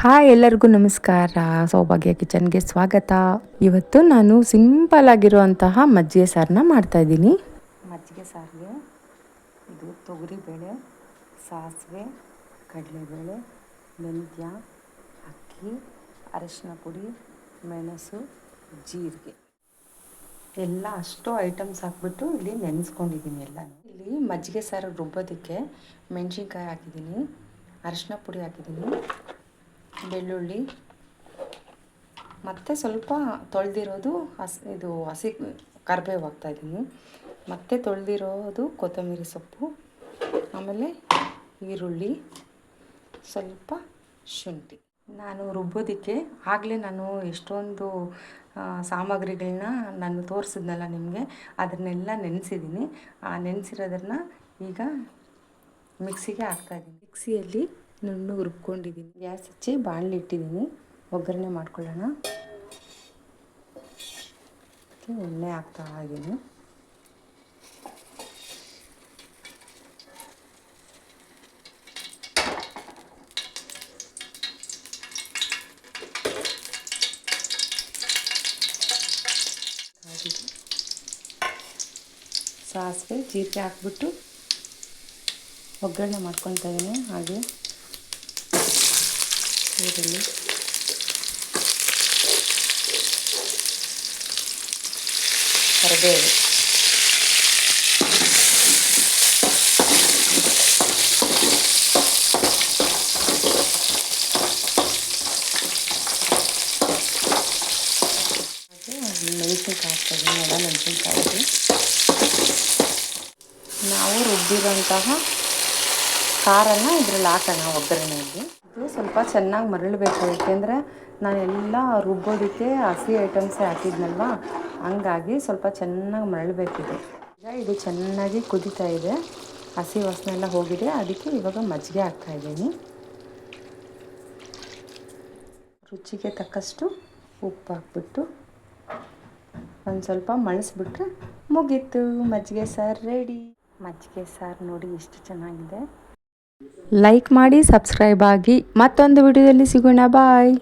Hi ಎಲ್ಲರಿಗೂ ನಮಸ್ಕಾರ. ಸೌಭಾಗ್ಯ ಕಿಚನ್ಗೆ ಸ್ವಾಗತ. ಇವತ್ತು ನಾನು ಸಿಂಪಲ್ ಆಗಿರುವಂತಹ ಮಜ್ಜಿಗೆ ಸಾರನ್ನ ಮಾಡ್ತಾಯಿದ್ದೀನಿ. ಮಜ್ಜಿಗೆ ಸಾರಿಗೆ ಇದು ತೊಗರಿಬೇಳೆ, ಸಾಸಿವೆ, ಕಡಲೆಬೇಳೆ, ಮೆಂತ್ಯ, ಅಕ್ಕಿ, ಅರಿಶಿನ ಪುಡಿ, ಮೆಣಸು, ಜೀರಿಗೆ ಎಲ್ಲ ಅಷ್ಟು ಐಟಮ್ಸ್ ಹಾಕ್ಬಿಟ್ಟು ಇಲ್ಲಿ ನೆನೆಸ್ಕೊಂಡಿದ್ದೀನಿ ಎಲ್ಲನೂ. ಇಲ್ಲಿ ಮಜ್ಜಿಗೆ ಸಾರು ರುಬ್ಬೋದಕ್ಕೆ ಮೆಣಸಿನ್ಕಾಯಿ ಹಾಕಿದ್ದೀನಿ, ಅರಿಶಿನ ಪುಡಿ ಹಾಕಿದ್ದೀನಿ, ಬೆಳ್ಳುಳ್ಳಿ ಮತ್ತು ಸ್ವಲ್ಪ ತೊಳೆದಿರೋದು ಹಸಿ ಕರಿಬೇವು ಹಾಕ್ತಾಯಿದ್ದೀನಿ, ಮತ್ತು ತೊಳೆದಿರೋದು ಕೊತ್ತಂಬರಿ ಸೊಪ್ಪು, ಆಮೇಲೆ ಈರುಳ್ಳಿ, ಸ್ವಲ್ಪ ಶುಂಠಿ. ನಾನು ರುಬ್ಬೋದಕ್ಕೆ ಆಗಲೇ ನಾನು ಎಷ್ಟೊಂದು ಸಾಮಗ್ರಿಗಳನ್ನ ನಾನು ತೋರಿಸಿದ್ನಲ್ಲ ನಿಮಗೆ, ಅದನ್ನೆಲ್ಲ ನೆನೆಸಿದ್ದೀನಿ. ಆ ನೆನೆಸಿರೋದನ್ನು ಈಗ ಮಿಕ್ಸಿಗೆ ಹಾಕ್ತಾಯಿದ್ದೀನಿ. ಮಿಕ್ಸಿಯಲ್ಲಿ ನುಣ್ಣಗೆ ರುಬ್ಕೊಂಡಿದ್ದೀನಿ. ಗ್ಯಾಸ್ ಹಚ್ಚಿ ಬಾಣಲಿ ಇಟ್ಟಿದ್ದೀನಿ, ಒಗ್ಗರಣೆ ಮಾಡ್ಕೊಳ್ಳೋಣ. ಎಣ್ಣೆ ಹಾಕ್ತಾ ಇದ್ದೀನಿ. ಸಾಸಿವೆ ಜೀರಿಗೆ ಹಾಕ್ಬಿಟ್ಟು ಒಗ್ಗರಣೆ ಮಾಡ್ಕೊತಾ ಇದ್ದೀನಿ. ಹಾಗೆ ಈರುಳ್ಳಿ, ಕರಿಬೇವು, ಹಾಗೆ ಮೆಣಸಿನ್ಕಾಯಿ ಹಾಕ್ತಾಯಿದ್ದೀನಿ. ಎಲ್ಲ ಮೆಣಸಿನ್ಕಾಯಿ ನಾವು ರುಬ್ಬಿರೋಂತಹ ಖಾರನ ಇದರಲ್ಲಿ ಹಾಕೋಣ ಒಗ್ಗರಣೆಯಲ್ಲಿ. ಇದು ಸ್ವಲ್ಪ ಚೆನ್ನಾಗಿ ಮರಳಬೇಕು, ಏಕೆಂದರೆ ನಾನೆಲ್ಲ ರುಬ್ಬೋದಕ್ಕೆ ಹಸಿ ಐಟಮ್ಸೇ ಹಾಕಿದ್ನಲ್ವ, ಹಂಗಾಗಿ ಸ್ವಲ್ಪ ಚೆನ್ನಾಗಿ ಮರಳಬೇಕಿದೆ. ಈಗ ಇದು ಚೆನ್ನಾಗಿ ಕುದೀತಾ ಇದೆ, ಹಸಿ ವಾಸನೆ ಎಲ್ಲ ಹೋಗಿದೆ. ಅದಕ್ಕೆ ಇವಾಗ ಮಜ್ಜಿಗೆ ಹಾಕ್ತಾಯಿದ್ದೀನಿ. ರುಚಿಗೆ ತಕ್ಕಷ್ಟು ಉಪ್ಪು ಹಾಕ್ಬಿಟ್ಟು ಒಂದು ಸ್ವಲ್ಪ ಮಳಿಸ್ಬಿಟ್ರೆ ಮುಗೀತು, ಮಜ್ಜಿಗೆ ಸಾರು ರೆಡಿ. ಮಜ್ಜಿಗೆ ಸಾರು ನೋಡಿ ಎಷ್ಟು ಚೆನ್ನಾಗಿದೆ. ಲೈಕ್ ಮಾಡಿ, ಸಬ್ಸ್ಕ್ರೈಬ್ ಆಗಿ. ಮತ್ತೊಂದು ವಿಡಿಯೋದಲ್ಲಿ ಸಿಗೋಣ. ಬಾಯ್.